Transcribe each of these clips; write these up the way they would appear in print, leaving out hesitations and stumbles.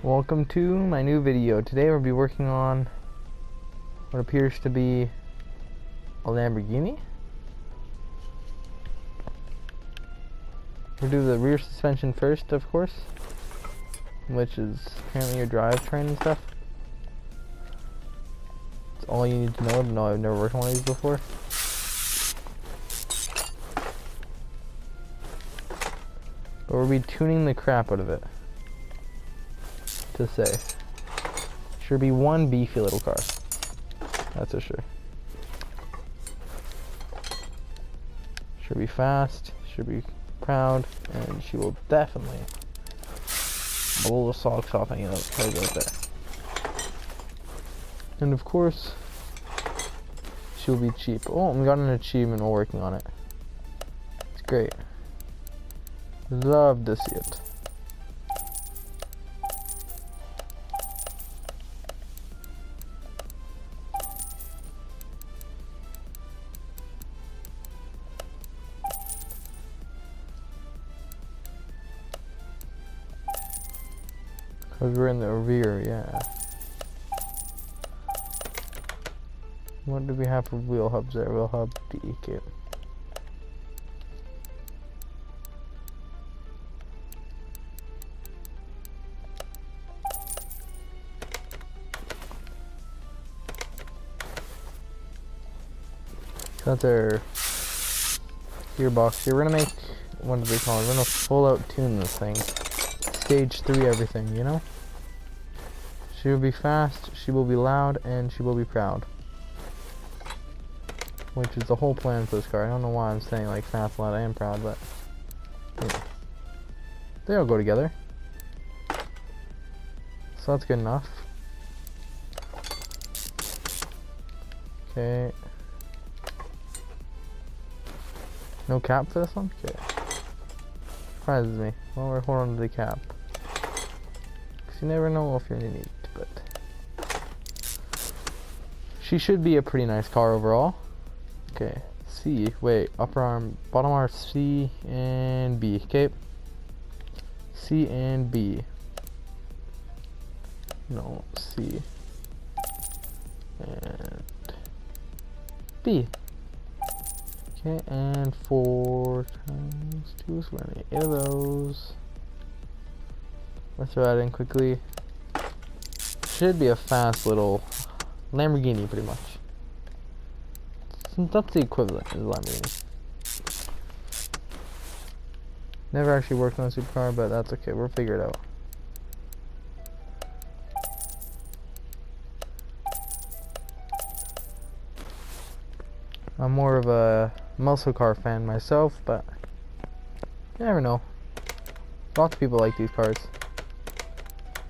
Welcome to my new video. Today we'll be working on what appears to be a Lamborghini. We'll do the rear suspension first, of course, which is apparently your drivetrain and stuff. That's all you need to know. No, I've never worked on one of these before. But we'll be tuning the crap out of it. To say, sure be one beefy little car, that's for sure. Should be fast, should be proud, and she will definitely blow the socks off any of those cars out there. And of course, she will be cheap. Oh, we got an achievement while working on it. It's great. Love to see it. Because we're in the rear, yeah. What do we have for wheel hubs there? Wheel hub D, okay. That's our gearbox here. We're gonna make, what do they call it? We're gonna full out tune this thing. Stage 3 everything, you know? She will be fast, she will be loud, and she will be proud. Which is the whole plan for this car. I don't know why I'm saying like fast, loud, and proud, but yeah. They all go together. So that's good enough. Okay. No cap for this one? Okay. Surprises me. Well, we're holding on to the cap. Because you never know if you're gonna need it, but she should be a pretty nice car overall. Okay. C. Wait. Upper arm, bottom arm, C and B. Okay. C and B. No, C. And B. Okay, and 4 times 2, so we're gonna need 8 of those. Let's throw that in quickly. Should be a fast little Lamborghini, pretty much. That's the equivalent of the Lamborghini. Never actually worked on a supercar, but that's okay, we'll figure it out. I'm more of a muscle car fan myself, but you never know. Lots of people like these cars.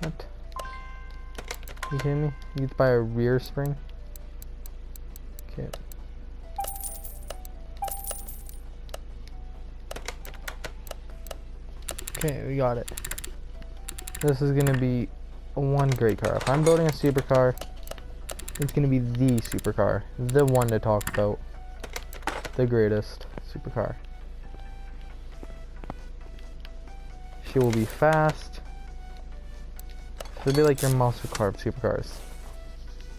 What? You kidding me? You get to buy a rear spring? Okay. Okay, we got it. This is gonna be one great car. If I'm building a supercar, it's gonna be the supercar. The one to talk about. The greatest supercar. She will be fast. She'll be like your muscle car of supercars.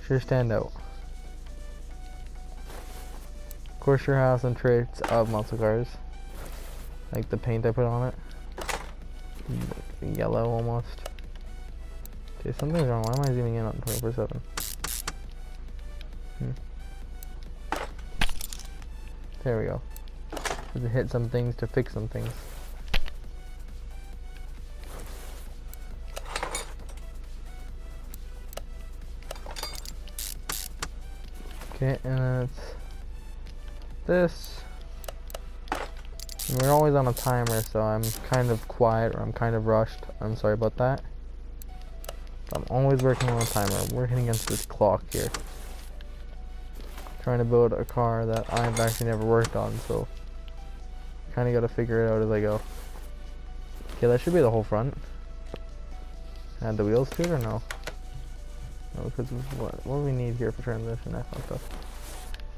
She'll stand out. Of course, she'll have some traits of muscle cars, like the paint I put on it, yellow almost. Okay, something's wrong. Why am I zooming in on 24/7? There we go. To hit some things to fix some things. Okay, and it's this. And we're always on a timer, so I'm kind of quiet or I'm kind of rushed. I'm sorry about that. I'm always working on a timer. I'm working against this clock here. Trying to build a car that I've actually never worked on, so kind of got to figure it out as I go. Okay, that should be the whole front. Add the wheels to it or no? No, because what do we need here for transition? I fucked up.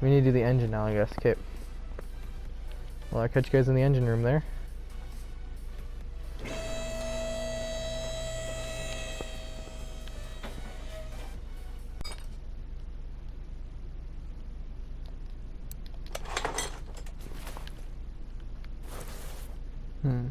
We need to do the engine now, I guess. Okay. Well, I'll catch you guys in the engine room there. Hmm.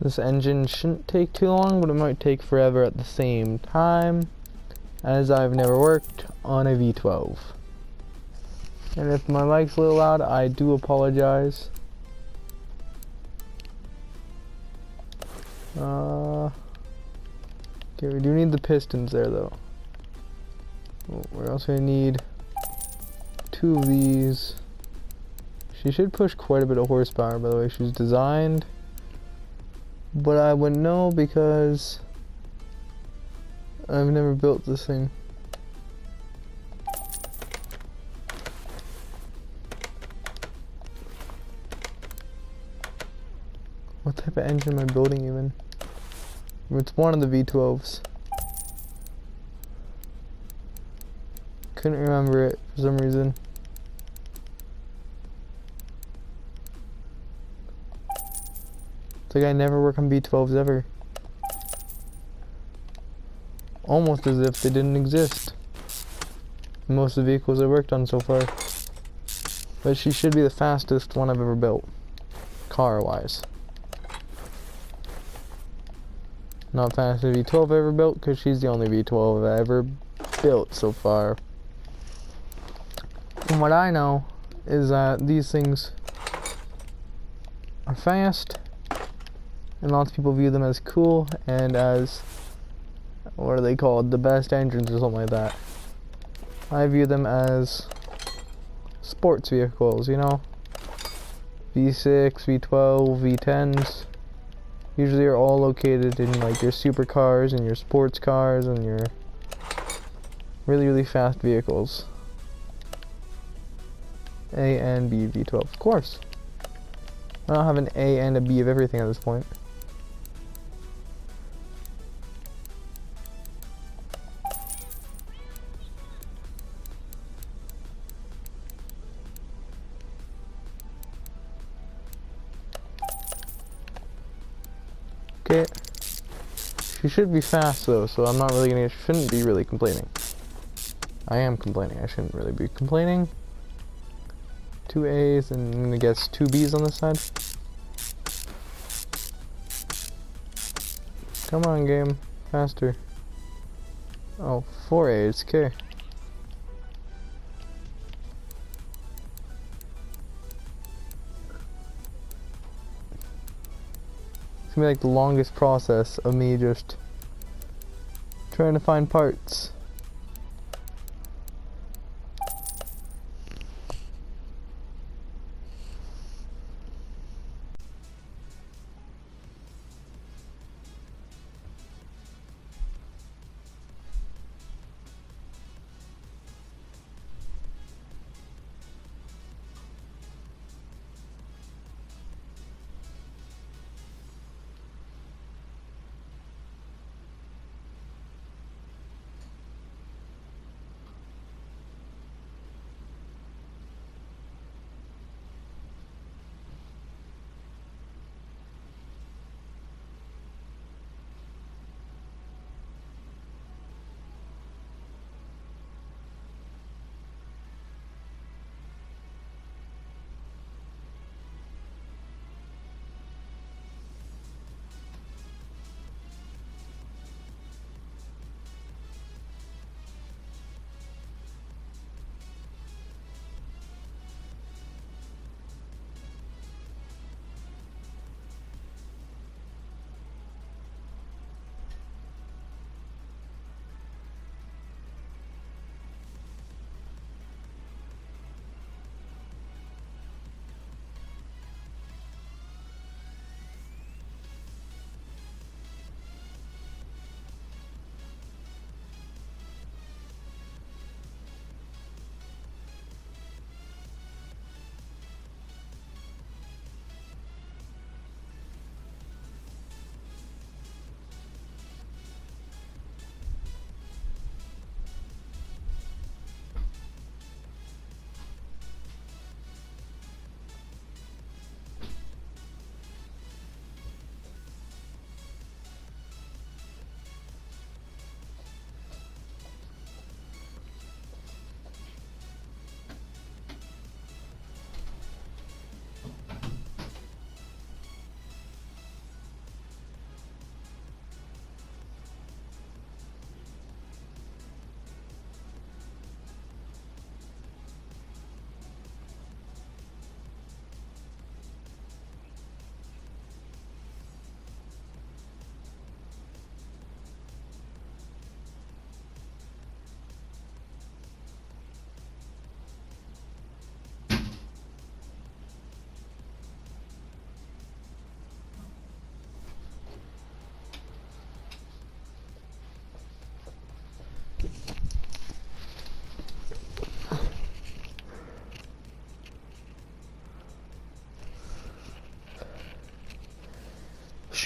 This engine shouldn't take too long, but it might take forever at the same time, as I've never worked on a V12. And if my mic's a little loud, I do apologize. Okay, we do need the pistons there though. We're also gonna need 2 of these. She should push quite a bit of horsepower, by the way. She's designed, but I wouldn't know because I've never built this thing. What type of engine am I building even? It's one of the V12s. Couldn't remember it for some reason. It's like I never work on V12s ever. Almost as if they didn't exist. Most of the vehicles I worked on so far. But she should be the fastest one I've ever built. Car-wise. Not fastest V12 I've ever built, because she's the only V12 I've ever built so far. From what I know, is that these things are fast, and lots of people view them as cool, and as, what are they called, the best engines or something like that. I view them as sports vehicles, you know? V6, V12, V10s. Usually are all located in like your supercars and your sports cars and your really, really fast vehicles. A and B V12, of course. I don't have an A and a B of everything at this point. Okay. She should be fast though, so I'm not really gonna, shouldn't be really complaining. I am complaining, I shouldn't really be complaining. 2 A's and I guess 2 B's on this side. Come on game, faster. Oh, 4 A's, okay. It's gonna be like the longest process of me just trying to find parts.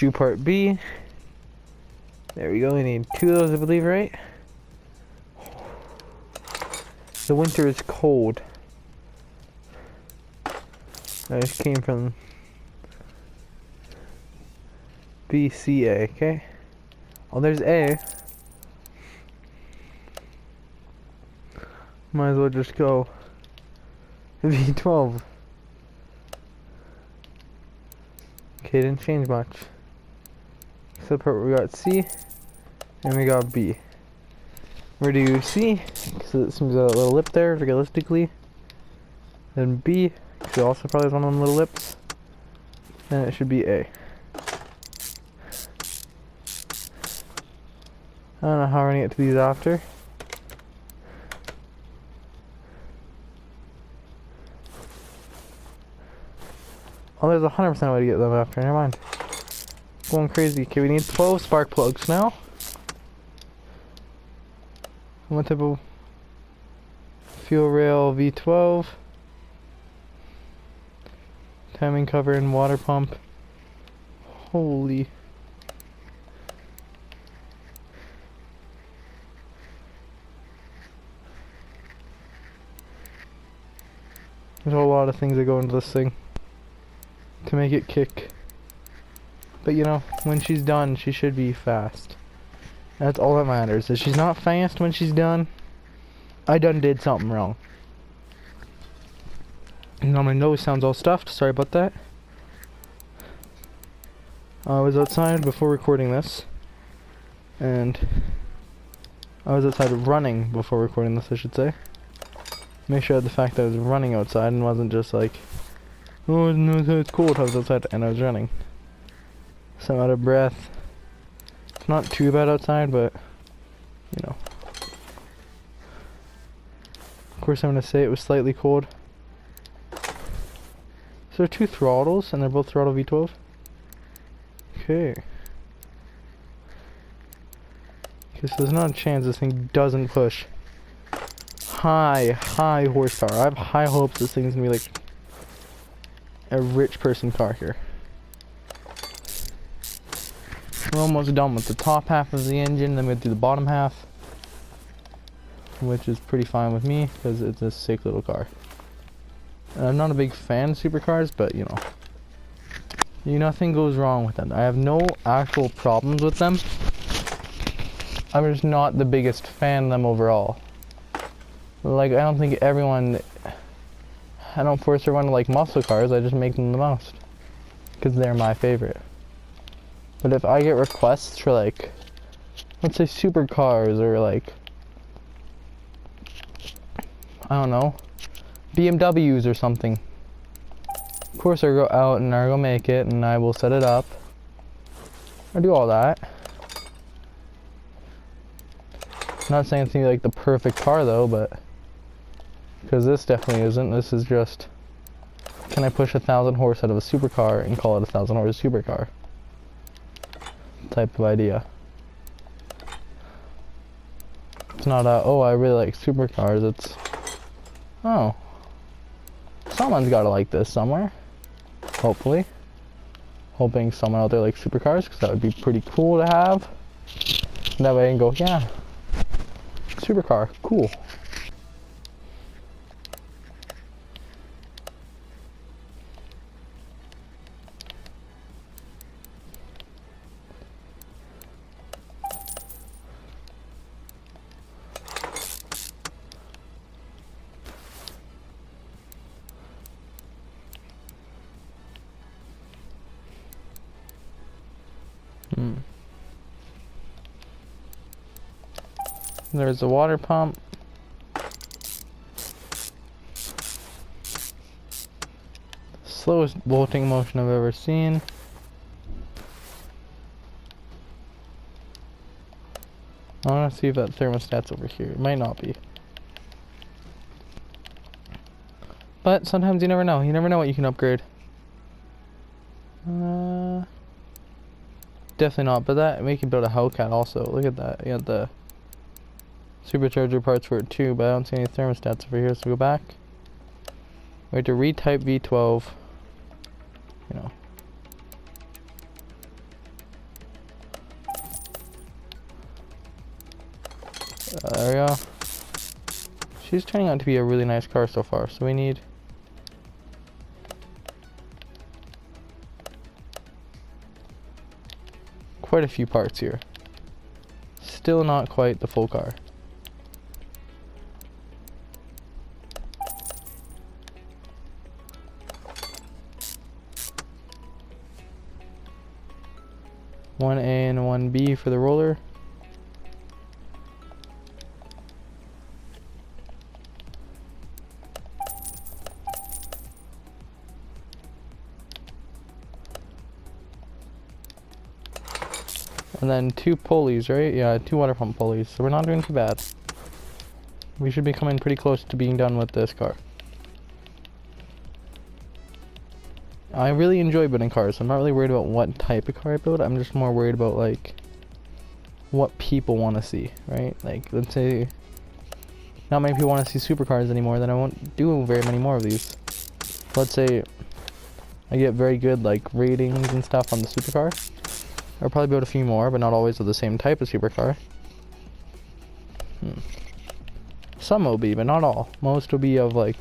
shoe part B. There we go, we need 2 of those, I believe, right? The winter is cold. I just came from BCA, okay? Oh, there's A. Might as well just go V12. Okay, didn't change much. Except for we got C and we got B. We're gonna do C, because it seems a little lip there, realistically. Then B, because it also probably has one of them little lips. And it should be A. I don't know how we're gonna get to these after. Oh, there's 100% way to get them after, never mind. Going crazy. Okay, we need 12 spark plugs now. What type of fuel rail? V12. Timing cover and water pump. Holy. There's a lot of things that go into this thing to make it kick. But you know, when she's done, she should be fast. That's all that matters. If she's not fast when she's done, I done did something wrong. And now my nose sounds all stuffed, sorry about that. I was outside before recording this. And I was outside running before recording this, I should say. Make sure the fact that I was running outside and wasn't just like, oh no, it's cold. I was outside and I was running. So I'm out of breath. It's not too bad outside, but you know. Of course, I'm gonna say it was slightly cold. So there are 2 throttles, and they're both throttle V12. Okay. Okay, so there's not a chance this thing doesn't push high horsepower. I have high hopes this thing's gonna be like a rich person car here. We're almost done with the top half of the engine, then we do the bottom half, which is pretty fine with me because it's a sick little car. And I'm not a big fan of supercars, but you know, nothing goes wrong with them. I have no actual problems with them. I'm just not the biggest fan of them overall. Like, I don't think everyone, I don't force everyone to like muscle cars, I just make them the most. Because they're my favorite. But if I get requests for like, let's say supercars or like, I don't know, BMWs or something. Of course I go out and I go make it and I will set it up. I do all that. I'm not saying it's gonna be like the perfect car though, but because this definitely isn't. This is just, can I push 1,000 horse out of a supercar and call it 1,000 horse supercar type of idea. It's not a, oh, I really like supercars. It's, oh, someone's got to like this somewhere. Hopefully. Hoping someone out there likes supercars, because that would be pretty cool to have. And that way I can go, yeah, supercar, cool. There's a water pump. Slowest bolting motion I've ever seen. I want to see if that thermostat's over here. It might not be. But sometimes you never know. You never know what you can upgrade. Definitely not. But that, we can build a Hellcat also. Look at that. You got the supercharger parts for it too, but I don't see any thermostats over here, so go back. We have to retype V12. You know. There we go. She's turning out to be a really nice car so far, so we need quite a few parts here. Still not quite the full car. One A and one B for the roller. And then 2 pulleys, right? Yeah, 2 water pump pulleys. So we're not doing too bad. We should be coming pretty close to being done with this car. I really enjoy building cars. I'm not really worried about what type of car I build. I'm just more worried about like what people want to see, right? Like, let's say not many people want to see supercars anymore, then I won't do very many more of these. Let's say I get very good like ratings and stuff on the supercar. I'll probably build a few more, but not always of the same type of supercar. Some will be, but not all. Most will be of like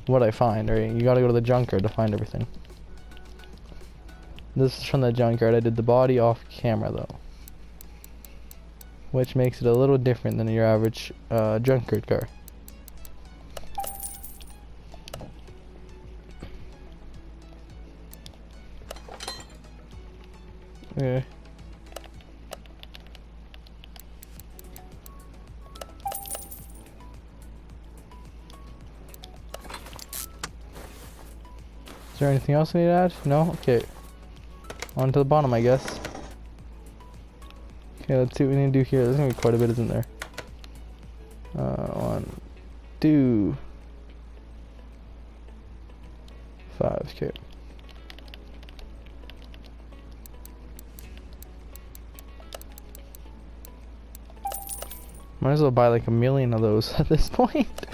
what I find, right? You gotta go to the junkyard to find everything. This is from the junkyard. I did the body off camera though, which makes it a little different than your average junkyard car. Okay. Is there anything else we need to add? No? Okay. On to the bottom, I guess. Okay, let's see what we need to do here. There's gonna be quite a bit, isn't there? 1, 2, 5. Okay. Might as well buy like 1,000,000 of those at this point.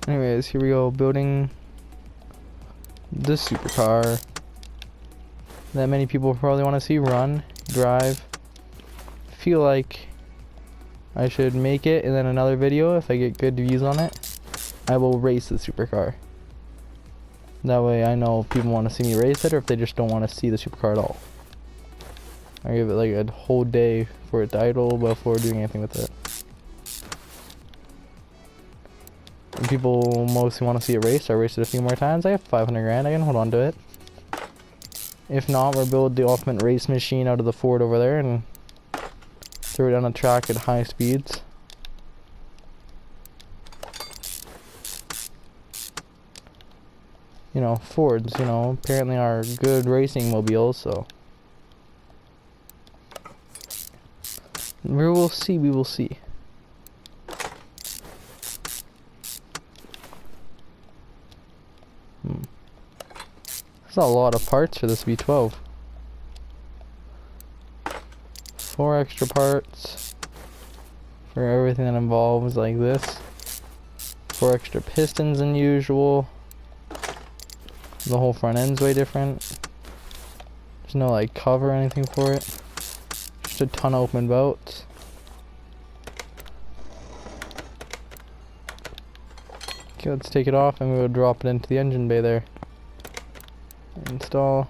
Anyways, here we go. Building the supercar that many people probably want to see run, drive. Feel like I should make it, and then another video, if I get good views on it, I will race the supercar. That way I know if people want to see me race it, or if they just don't want to see the supercar at all. I give it like a whole day for it to idle before doing anything with it. And people mostly want to see it raced. I raced it a few more times. I have 500 grand. I can hold on to it. If not, we'll build the ultimate race machine out of the Ford over there and throw it down a track at high speeds. You know, Fords, you know, apparently are good racing mobiles, so we will see, we will see. There's a lot of parts for this V12. 4 extra parts for everything that involves like this. 4 extra pistons than usual. The whole front end's way different. There's no like cover or anything for it. Just a ton of open bolts. Okay, let's take it off and we'll drop it into the engine bay there. Install.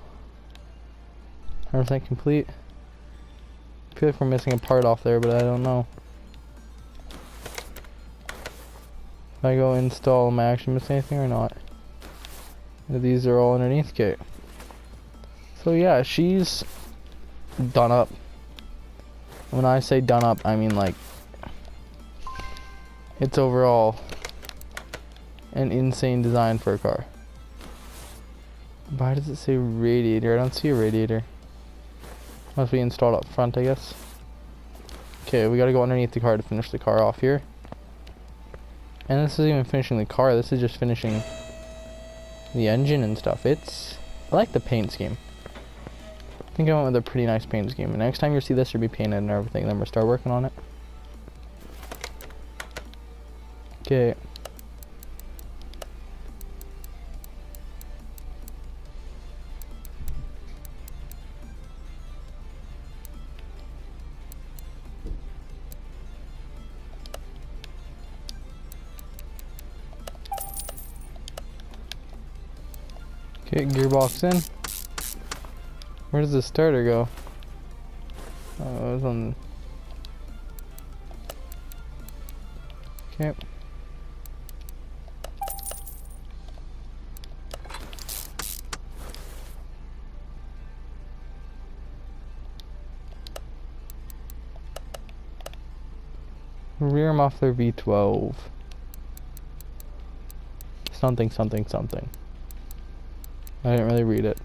Everything complete. I feel like we're missing a part off there, but I don't know. If I go install, am I actually missing anything or not? These are all underneath. Okay. So yeah, she's done up. When I say done up, I mean like it's overall an insane design for a car. Why does it say radiator? I don't see a radiator. Must be installed up front, I guess. Okay, we gotta go underneath the car to finish the car off here. And this isn't even finishing the car, this is just finishing the engine and stuff. I like the paint scheme. I think I went with a pretty nice paint scheme. And next time you see this, it'll be painted and everything. Then we'll start working on it. Okay. Okay, gearbox in. Where does the starter go? Oh, it was on. Okay. Rear muffler V12. Something, something, something. I didn't really read it.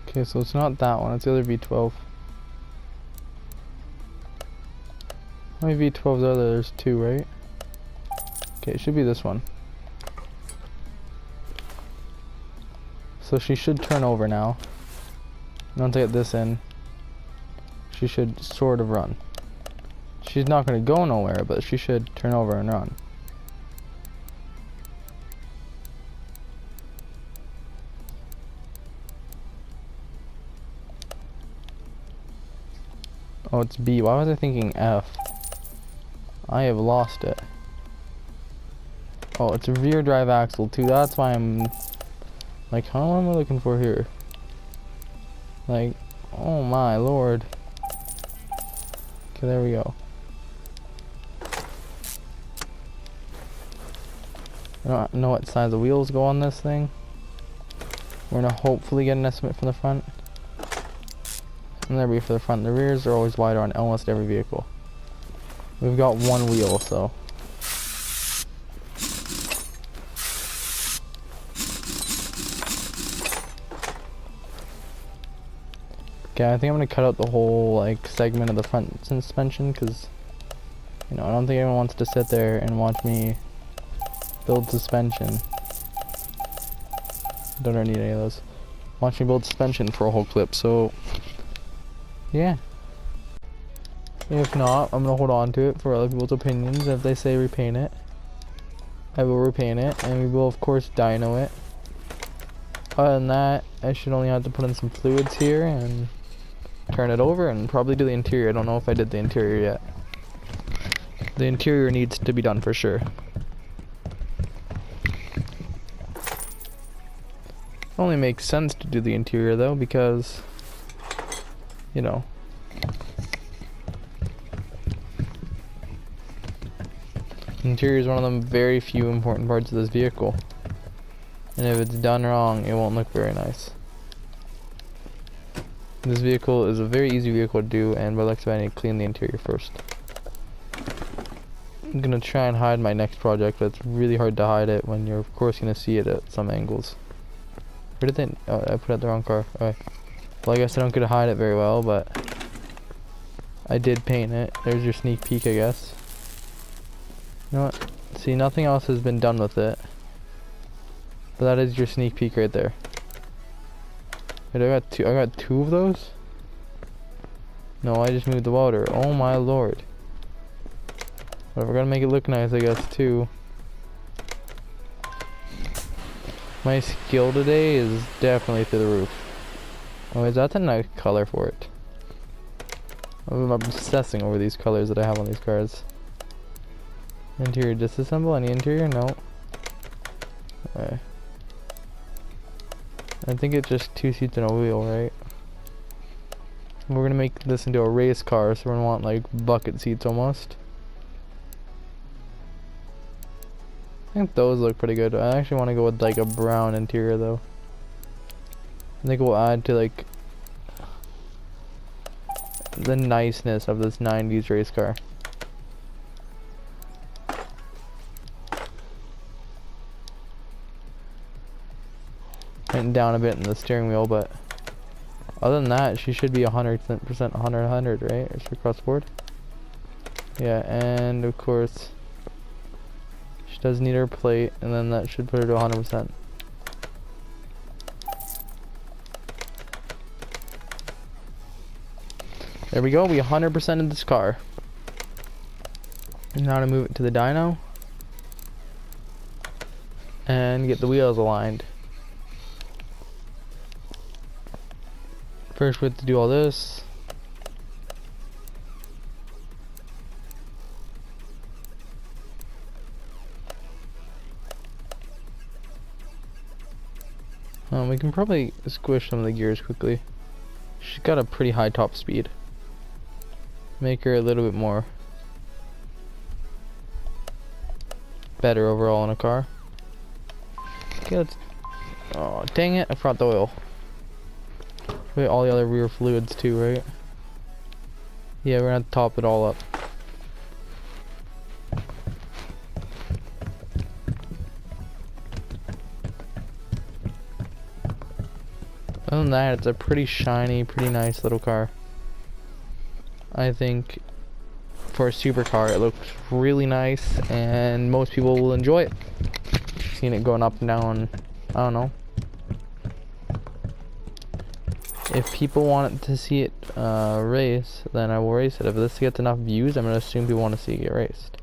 Okay, so it's not that one, it's the other V12. How many V12s are there? There's two, right? Okay, it should be this one. So she should turn over now. Once I get this in, she should sort of run. She's not going to go nowhere, but she should turn over and run. Oh, it's B. Why was I thinking F? I have lost it. Oh, it's a rear drive axle too. That's why I'm like, how am I looking for here? Like, oh my lord. Okay, there we go. I don't know what size of wheels go on this thing. We're gonna hopefully get an estimate from the front. And there'll be for the front. The rears are always wider on almost every vehicle. We've got one wheel, so. Okay, I think I'm gonna cut out the whole like segment of the front suspension because, you know, I don't think anyone wants to sit there and watch me build suspension. Don't need any of those. Watch me build suspension for a whole clip, so yeah. If not, I'm gonna hold on to it for other people's opinions. If they say repaint it, I will repaint it, and we will of course dyno it. Other than that, I should only have to put in some fluids here and turn it over and probably do the interior. I don't know if I did the interior yet. The interior needs to be done for sure. It only makes sense to do the interior though because, you know, interior is one of the very few important parts of this vehicle. And if it's done wrong, it won't look very nice. This vehicle is a very easy vehicle to do, and by the looks of it, I need to clean the interior first. I'm gonna try and hide my next project, but it's really hard to hide it when you're of course gonna see it at some angles. Where did they? Oh, I put out the wrong car. Okay. Well, I guess I don't get to hide it very well, but I did paint it. There's your sneak peek, I guess. You know what? See, nothing else has been done with it. But that is your sneak peek right there. Wait, I got two of those? No, I just moved the water. Oh my lord. But we're gonna make it look nice, I guess, too. My skill today is definitely through the roof. Oh, is that a nice color for it? I'm obsessing over these colors that I have on these cars. Interior disassemble? Any interior? No. Okay. I think it's just 2 seats and a wheel, right? We're gonna make this into a race car, so we're gonna want like bucket seats almost. I think those look pretty good. I actually want to go with like a brown interior though. I think we'll add to like the niceness of this 90s race car. Went down a bit in the steering wheel, but other than that, she should be 100%, 100, right? Or should across the board. Yeah, and of course, she does need her plate, and then that should put her to 100%. There we go, we 100% in this car. And now to move it to the dyno and get the wheels aligned. First we have to do all this. We can probably squish some of the gears quickly. She's got a pretty high top speed. Make her a little bit more better overall in a car. Okay, let's. Oh, dang it! I forgot the oil. Wait, all the other rear fluids too, right? Yeah, we're gonna have to top it all up. Other than that, it's a pretty shiny, pretty nice little car. I think for a supercar, it looks really nice, and most people will enjoy it. Seen it going up and down, I don't know. If people want to see it race, then I will race it. If this gets enough views, I'm going to assume people want to see it get raced.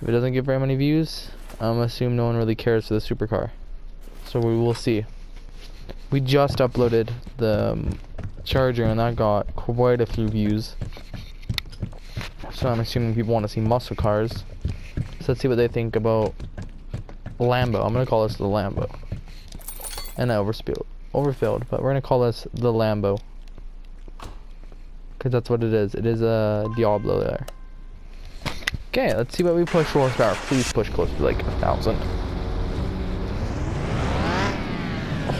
If it doesn't get very many views, I'm going to assume no one really cares for the supercar. So we will see. We just uploaded the Charger and that got quite a few views. So I'm assuming people want to see muscle cars. So let's see what they think about Lambo. I'm going to call this the Lambo. And I overfilled, but we're going to call this the Lambo. Because that's what it is. It is a Diablo there. Okay, let's see what we push horsepower. Please push close to like 1,000.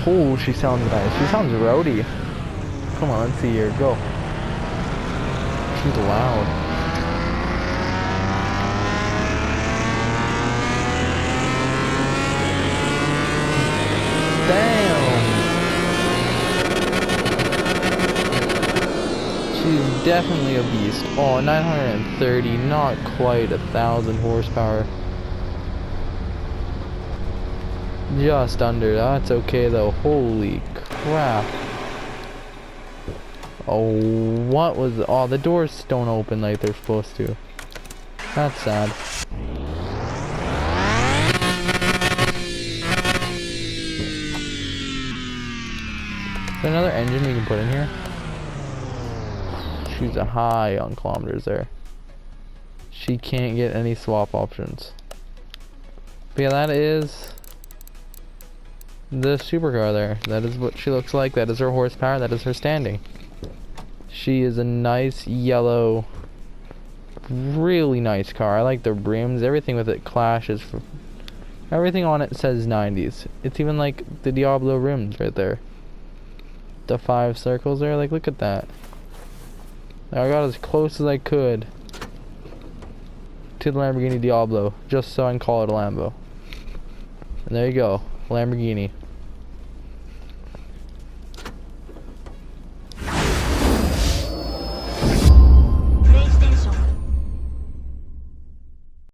Oh, she sounds nice. She sounds rowdy. Come on, let's see here. Go. She's loud. Damn. She's definitely a beast. Oh, 930, not quite 1,000 horsepower. Just under. That's okay though. Holy crap. Oh, what was... Oh, the doors don't open like they're supposed to. That's sad. Is there another engine we can put in here? She's a high on kilometers there. She can't get any swap options. But yeah, that is the supercar there. That is what she looks like. That is her horsepower. That is her standing. She is a nice yellow, really nice car. I like the rims. Everything with it clashes. Everything on it says 90s. It's even like the Diablo rims right there. The 5 circles there. Like, look at that. I got as close as I could to the Lamborghini Diablo, just so I can call it a Lambo. And there you go, Lamborghini.